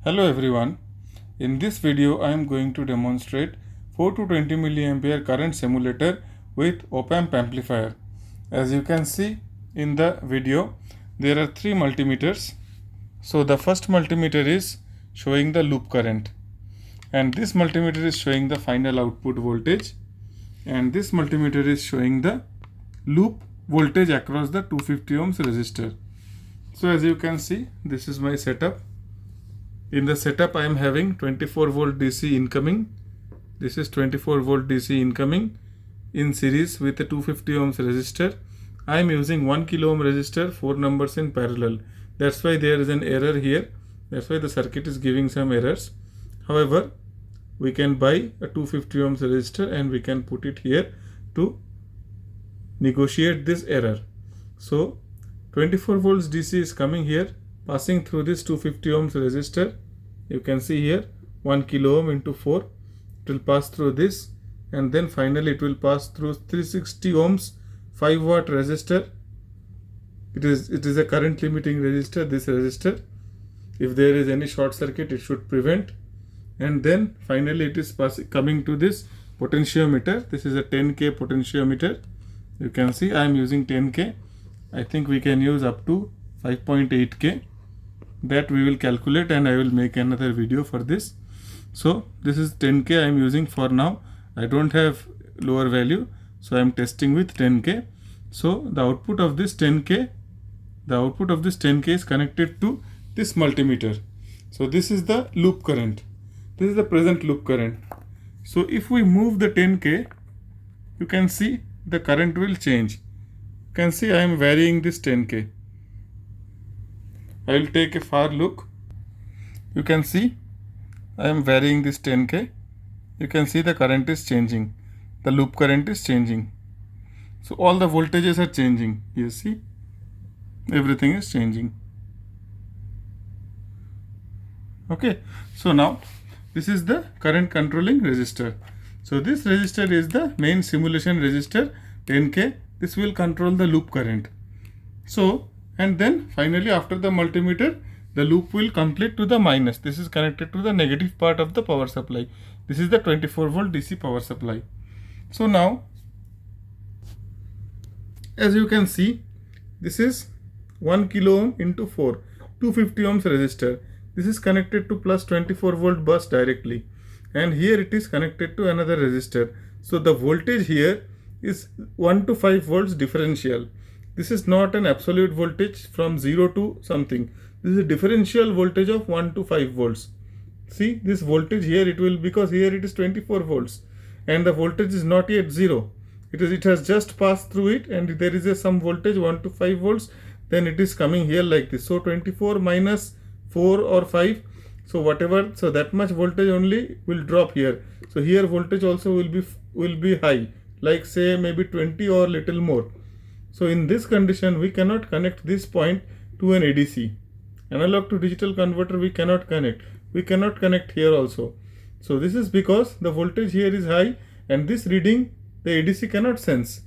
Hello everyone. In this video I am going to demonstrate 4 to 20 mA current simulator with op-amp amplifier. As you can see in the video, there are 3 multimeters. So the first multimeter is showing the loop current, and this multimeter is showing the final output voltage, and this multimeter is showing the loop voltage across the 250 ohms resistor. So as you can see, this is my setup. In the setup I am having 24 volt DC incoming. This is 24 volt DC incoming in series with a 250 ohms resistor. I am using 1 kilo ohm resistor, 4 numbers in parallel. That's why there is an error here. That's why the circuit is giving some errors. However, we can buy a 250 ohms resistor and we can put it here to negotiate this error. So 24 volts DC is coming here, passing through this 250 ohms resistor. You can see here 1 kilo ohm into 4. It will pass through this, and then finally it will pass through 360 ohms 5 watt resistor. It is a current limiting resistor, this resistor. If there is any short circuit, it should prevent. And then finally it is coming to this potentiometer. This is a 10K potentiometer. You can see I am using 10K. I think we can use up to 5.8K. That we will calculate, and I will make another video for this. So this is 10K I am using for now. I don't have lower value, so I am testing with 10K. So the output of this 10K is connected to this multimeter. So this is the loop current. This is the present loop current. So if we move the 10K, you can see the current will change. You can see I am varying this 10K. I will take a far look. You can see I am varying this 10K. You can see the current is changing. The loop current is changing. So all the voltages are changing. You see, everything is changing. Okay. So now this is the current controlling resistor. So this resistor is the main simulation resistor, 10K. This will control the loop current. So, and then finally after the multimeter, the loop will complete to the minus. This is connected to the negative part of the power supply. This is the 24 volt DC power supply. So now, as you can see, this is 1 kilo ohm into 4, 250 ohms resistor. This is connected to plus 24 volt bus directly, and here it is connected to another resistor. So the voltage here is 1 to 5 volts differential. This is not an absolute voltage from 0 to something. This is a differential voltage of 1 to 5 volts. See this voltage here, it will, because here it is 24 volts and the voltage is not yet 0. It has just passed through it, and there is some voltage 1 to 5 volts. Then it is coming here like this. So 24 minus 4 or 5. So whatever, so that much voltage only will drop here. So here voltage also will be high, like say maybe 20 or little more. So in this condition, we cannot connect this point to an ADC. Analog to digital converter we cannot connect. We cannot connect here also. So this is because the voltage here is high, and this reading the ADC cannot sense.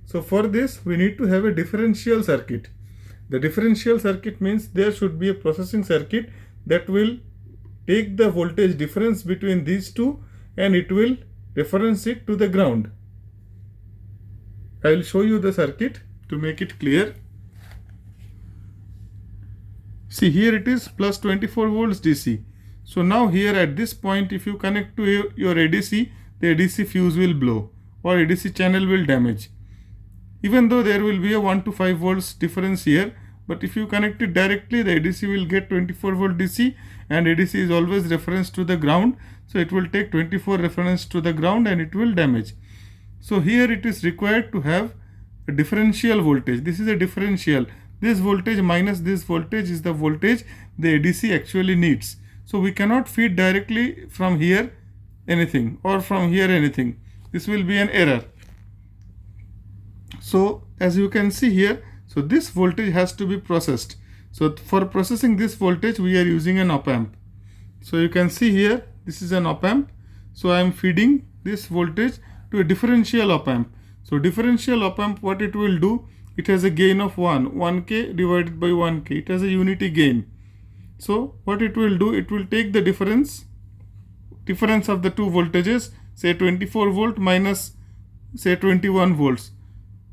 So for this we need to have a differential circuit. The differential circuit means there should be a processing circuit that will take the voltage difference between these two and it will reference it to the ground. I will show you the circuit to make it clear. See, here it is plus 24 volts DC. So now here at this point, if you connect to your ADC, the ADC fuse will blow or ADC channel will damage. Even though there will be a 1 to 5 volts difference here, but if you connect it directly, the ADC will get 24 volt DC, and ADC is always referenced to the ground. So it will take 24 reference to the ground and it will damage. So here it is required to have a differential voltage. This is a differential. This voltage minus this voltage is the voltage the ADC actually needs. So we cannot feed directly from here anything or from here anything. This will be an error. So as you can see here, so this voltage has to be processed. So for processing this voltage, we are using an op-amp. So you can see here, this is an op-amp. So I am feeding this voltage to a differential op-amp. So differential op-amp, what it will do, it has a gain of 1K divided by 1K. It has a unity gain. So what it will do, it will take the difference of the two voltages, say 24 volt minus say 21 volts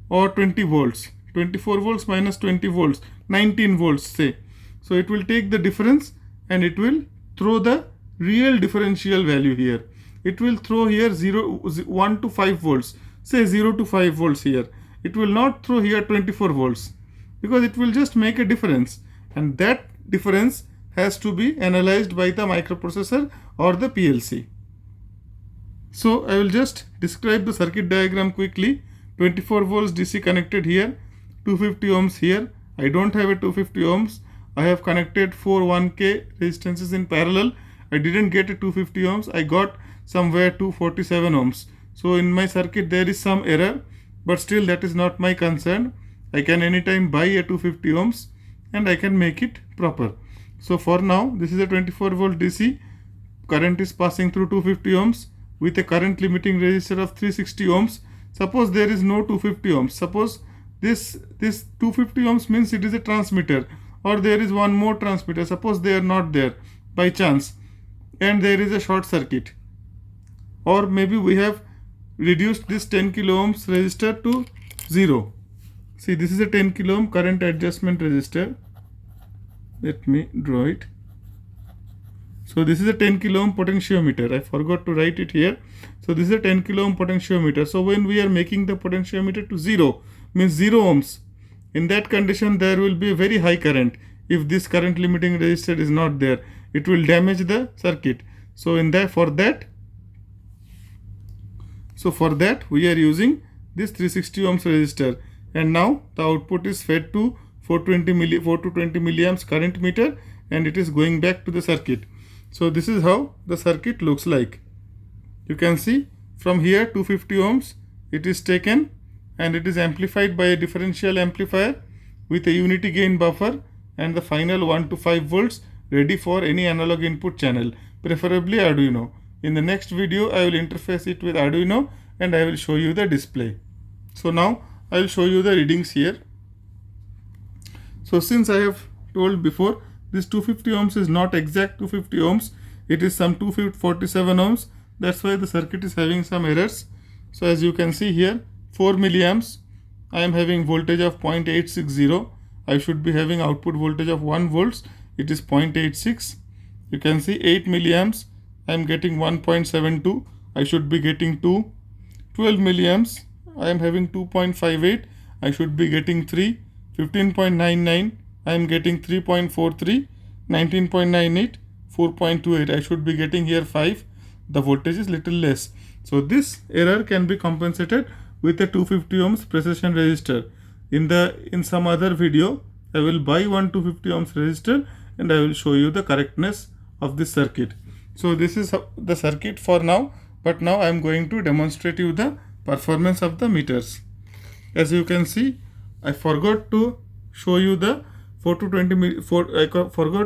or 20 volts, 24 volts minus 20 volts, 19 volts say. So it will take the difference and it will throw the real differential value here. It will throw here 1 to 5 volts, say 0 to 5 volts here. It will not throw here 24 volts because it will just make a difference, and that difference has to be analyzed by the microprocessor or the PLC. So I will just describe the circuit diagram quickly. 24 volts DC connected here, 250 ohms here. I don't have a 250 ohms. I have connected 4 1K resistances in parallel. I didn't get a 250 ohms. I got somewhere 247 ohms. So in my circuit there is some error, but still that is not my concern. I can anytime buy a 250 ohms and I can make it proper. So for now, this is a 24 volt DC. Current is passing through 250 ohms with a current limiting resistor of 360 ohms. Suppose there is no 250 ohms. Suppose this 250 ohms means it is a transmitter, or there is one more transmitter. Suppose they are not there by chance and there is a short circuit, or maybe we have reduced this 10 kilo ohms resistor to 0. See, this is a 10 kilo ohm current adjustment resistor. Let me draw it. So this is a 10 kilo ohm potentiometer. I forgot to write it here. So this is a 10 kilo ohm potentiometer. So when we are making the potentiometer to 0, means 0 ohms, in that condition there will be a very high current. If this current limiting resistor is not there, it will damage the circuit. So for that we are using this 360 ohms resistor, and now the output is fed to 4 to 20 milliamps current meter, and it is going back to the circuit. So this is how the circuit looks like. You can see from here 250 ohms it is taken and it is amplified by a differential amplifier with a unity gain buffer, and the final 1 to 5 volts ready for any analog input channel, preferably Arduino. In the next video I will interface it with Arduino and I will show you the display. So now I will show you the readings here. So since I have told before, this 250 ohms is not exact 250 ohms, it is some 247 ohms. That's why the circuit is having some errors. So as you can see here, 4 milliamps, I am having voltage of 0.860. I should be having output voltage of 1 volts. It is 0.86. You can see 8 milliamps, I am getting 1.72. I should be getting 2. 12 milliamps, I am having 2.58. I should be getting 3. 15.99, I am getting 3.43. 19.98, 4.28. I should be getting here 5. The voltage is little less. So this error can be compensated with a 250 ohms precision resistor. In some other video, I will buy one 250 ohms resistor and I will show you the correctness of this circuit. So this is the circuit for now, but now I am going to demonstrate you the performance of the meters. As you can see, I forgot to show you the forgot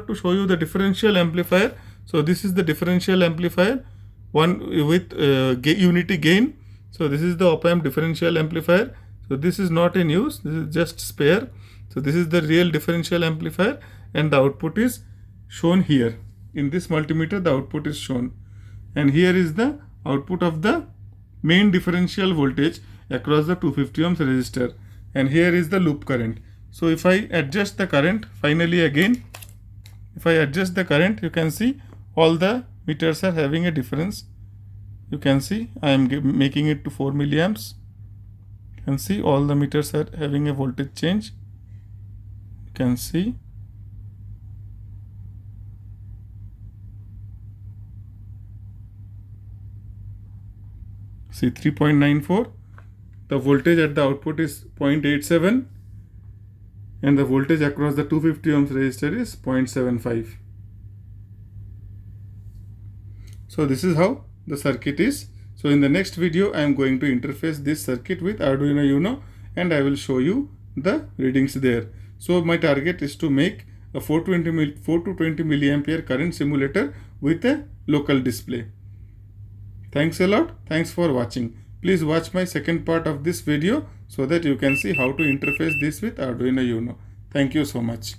to show you the differential amplifier. So this is the differential amplifier, one with unity gain. So this is the opamp differential amplifier. So this is not in use, this is just spare. So this is the real differential amplifier, and the output is shown here. In this multimeter the output is shown, and here is the output of the main differential voltage across the 250 ohms resistor, and here is the loop current. So if I adjust the current, finally again, if I adjust the current, you can see all the meters are having a difference. You can see I am making it to 4 milliamps. You can see all the meters are having a voltage change. You can see. See 3.94. The voltage at the output is 0.87 and the voltage across the 250 ohms resistor is 0.75. So this is how the circuit is. So in the next video I am going to interface this circuit with Arduino Uno and I will show you the readings there. So my target is to make a 4 to 20 milliampere current simulator with a local display. Thanks a lot. Thanks for watching. Please watch my second part of this video so that you can see how to interface this with Arduino Uno. Thank you so much.